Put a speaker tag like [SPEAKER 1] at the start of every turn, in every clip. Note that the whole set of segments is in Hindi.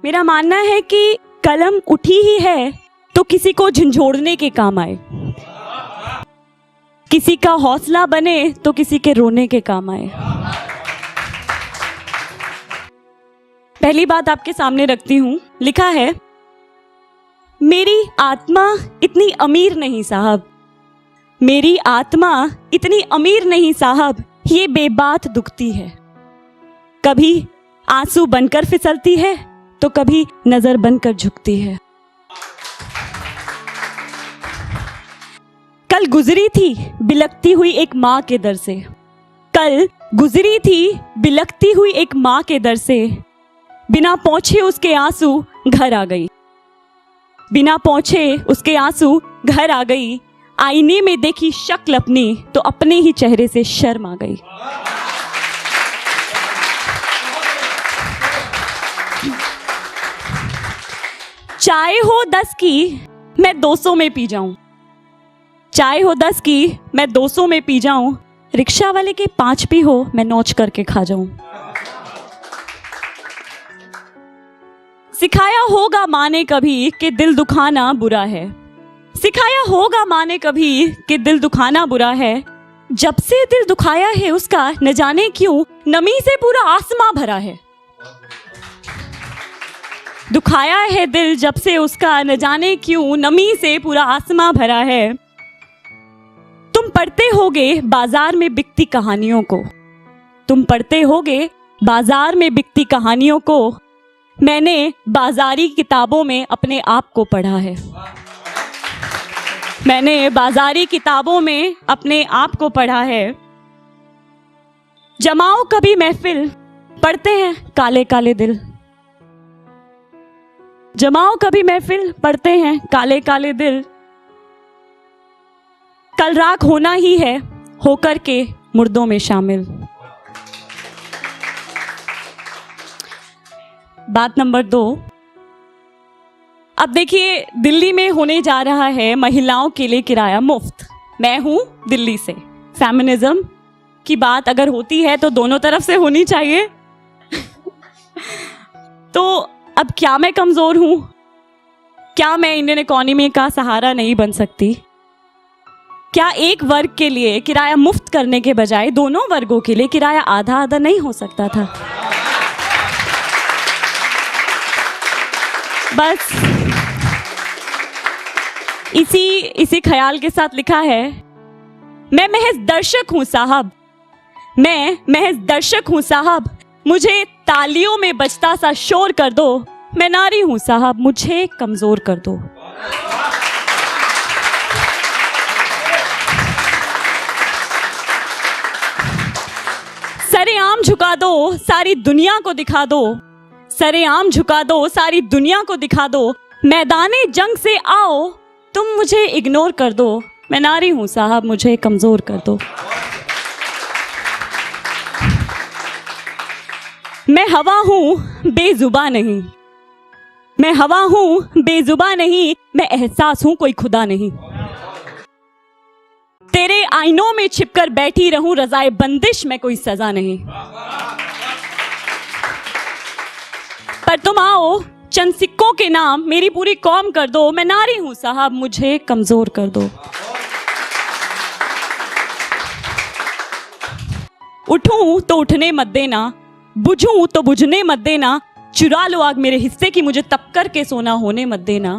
[SPEAKER 1] मेरा मानना है कि कलम उठी ही है तो किसी को झंझोड़ने के काम आए, किसी का हौसला बने तो किसी के रोने के काम आए। पहली बात आपके सामने रखती हूं। लिखा है, मेरी आत्मा इतनी अमीर नहीं साहब, मेरी आत्मा इतनी अमीर नहीं साहब, ये बेबात दुखती है। कभी आंसू बनकर फिसलती है तो कभी नजर बनकर झुकती है। कल गुजरी थी बिलखती हुई एक माँ के दर से, कल गुजरी थी बिलखती हुई एक माँ के दर से, बिना पहुंचे उसके आंसू घर आ गई, बिना पहुंचे उसके आंसू घर आ गई। आईने में देखी शक्ल अपनी तो अपने ही चेहरे से शर्म आ गई। चाय हो 10 की मैं 200 में पी जाऊं, चाय हो 10 की मैं 200 में पी जाऊं, रिक्शा वाले के 5 भी हो मैं नोच करके खा जाऊं। सिखाया होगा माँ ने कभी कि दिल दुखाना बुरा है, सिखाया होगा माँ ने कभी कि दिल दुखाना बुरा है। जब से दिल दुखाया है उसका न जाने क्यों नमी से पूरा आसमां भरा है। दुखाया है दिल जब से उसका न जाने क्यों नमी से पूरा आसमां भरा है। तुम पढ़ते होगे बाजार में बिकती कहानियों को, तुम पढ़ते होगे बाजार में बिकती कहानियों को, मैंने बाजारी किताबों में अपने आप को पढ़ा है, मैंने बाजारी किताबों में अपने आप को पढ़ा है। जमाओ कभी महफिल पढ़ते हैं काले काले दिल, जमाओ कभी महफिल पढ़ते हैं काले काले दिल। कल राख होना ही है होकर के मुर्दों में शामिल। बात नंबर 2, अब देखिए दिल्ली में होने जा रहा है महिलाओं के लिए किराया मुफ्त। मैं हूं दिल्ली से, फेमिनिज्म की बात अगर होती है तो दोनों तरफ से होनी चाहिए। तो अब क्या मैं कमजोर हूं? क्या मैं इंडियन इकोनॉमी का सहारा नहीं बन सकती? क्या एक वर्ग के लिए किराया मुफ्त करने के बजाय दोनों वर्गों के लिए किराया आधा आधा नहीं हो सकता था? बस इसी ख्याल के साथ लिखा है, मैं महज दर्शक हूं साहब, मैं महज दर्शक हूं साहब, मुझे तालियों में बजता सा शोर कर दो, मैं नारी हूं साहब, मुझे कमजोर कर दो। सरेआम झुका दो सारी दुनिया को दिखा दो, सरेआम झुका दो सारी दुनिया को दिखा दो, मैदाने जंग से आओ तुम मुझे इग्नोर कर दो, मैं नारी हूं साहब, मुझे कमजोर कर दो। मैं हवा हूं बेजुबान नहीं, मैं हवा हूं बेजुबान नहीं, मैं एहसास हूं कोई खुदा नहीं। तेरे आईनों में छिपकर बैठी रहूं रज़ाए बंदिश में कोई सजा नहीं। पर तुम आओ चंद सिक्कों के नाम मेरी पूरी कौम कर दो, मैं नारी हूं साहब, मुझे कमजोर कर दो। उठूं तो उठने मत देना, बुझूं तो बुझने मत देना, चुरा लो आग मेरे हिस्से की, मुझे तप कर के सोना होने मत देना।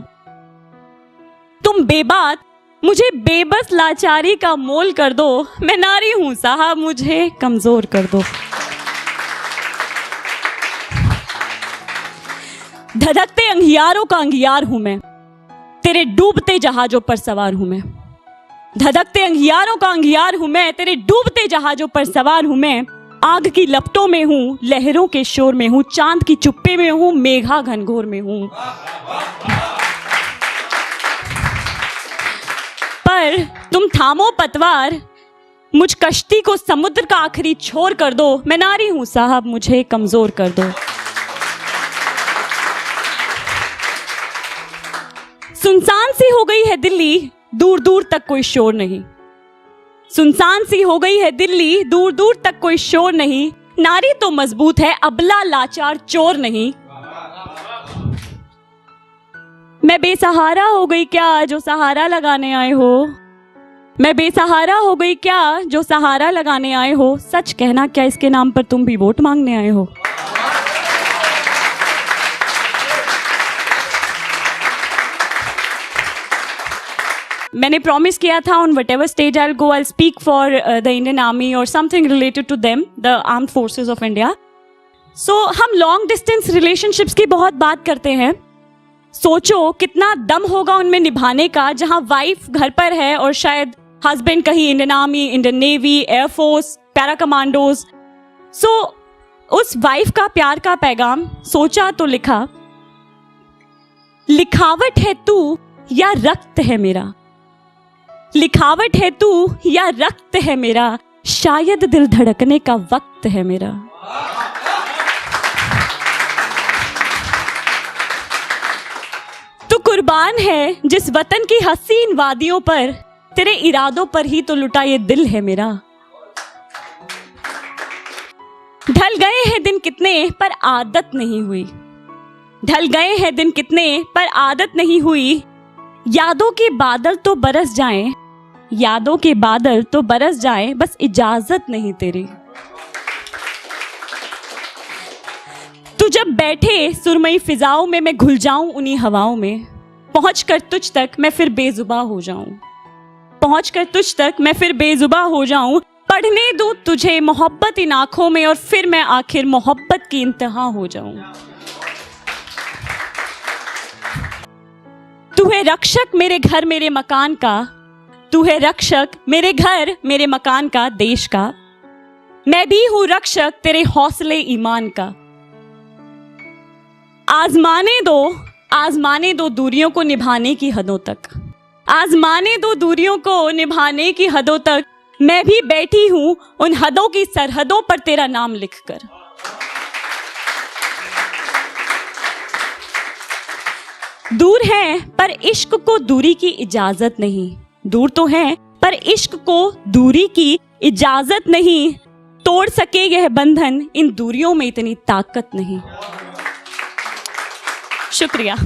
[SPEAKER 1] तुम बेबात मुझे बेबस लाचारी का मोल कर दो, मैं नारी हूं साहब, मुझे कमजोर कर दो। धधकते अंगियारों का अंगियार हूं मैं, तेरे डूबते जहाजों पर सवार हूं मैं। धधकते अंगियारों का अंगियार हूं मैं, तेरे डूबते जहाजों पर सवार हूं मैं। आग की लपटों में हूं, लहरों के शोर में हूं, चांद की चुप्पे में हूं, मेघा घनघोर में हूं। पर तुम थामो पतवार, मुझ कश्ती को समुद्र का आखिरी छोर कर दो, मैं नारी हूं साहब, मुझे कमजोर कर दो। सुनसान सी हो गई है दिल्ली, दूर दूर तक कोई शोर नहीं। सुनसान सी हो गई है दिल्ली, दूर दूर तक कोई शोर नहीं। नारी तो मजबूत है, अबला लाचार चोर नहीं। मैं बेसहारा हो गई क्या जो सहारा लगाने आए हो? मैं बेसहारा हो गई क्या जो सहारा लगाने आए हो? सच कहना, क्या इसके नाम पर तुम भी वोट मांगने आए हो? मैंने प्रॉमिस किया था on whatever stage I go I speak for the Indian army और something related to them, the armed forces of India. So हम लॉन्ग डिस्टेंस रिलेशनशिप्स की बहुत बात करते हैं. सोचो कितना दम होगा उनमें निभाने का, जहां वाइफ घर पर है और शायद हस्बैंड कहीं Indian army, Indian navy, air force, para commandos. So उस वाइफ का प्यार का पैगाम सोचा तो लिखा, लिखावट है तू या रक्त है मेरा, लिखावट है तू या रक्त है मेरा, शायद दिल धड़कने का वक्त है मेरा. तू कुर्बान है जिस वतन की हसीन वादियों पर, तेरे इरादों पर ही तो लुटा ये दिल है मेरा. ढल गए हैं दिन कितने पर आदत नहीं हुई, ढल गए हैं दिन कितने पर आदत नहीं हुई. यादों के बादल तो बरस जाएं, यादों के बादल तो बरस जाएं, बस इजाजत नहीं तेरी. तू जब बैठे सुरमई फिजाओं में, मैं घुल जाऊं उन्हीं हवाओं में. पहुंचकर तुझ तक मैं फिर बेजुबा हो जाऊं, पहुंचकर तुझ तक मैं फिर बेजुबा हो जाऊं. पढ़ने दूं तुझे मोहब्बत इन आंखों में और फिर मैं आखिर मोहब्बत की इंतहा हो जाऊं. तू है रक्षक मेरे घर मेरे मकान का, तू है रक्षक मेरे घर मेरे मकान का, देश का. मैं भी हूं रक्षक तेरे हौसले ईमान का. आजमाने दो दूरियों को निभाने की हदों तक, आजमाने दो दूरियों को निभाने की हदों तक. मैं भी बैठी हूं उन हदों की सरहदों पर तेरा नाम लिखकर. दूर है पर इश्क को दूरी की इजाजत नहीं, दूर तो है पर इश्क को दूरी की इजाजत नहीं. तोड़ सके यह बंधन इन दूरियों में इतनी ताकत नहीं. शुक्रिया.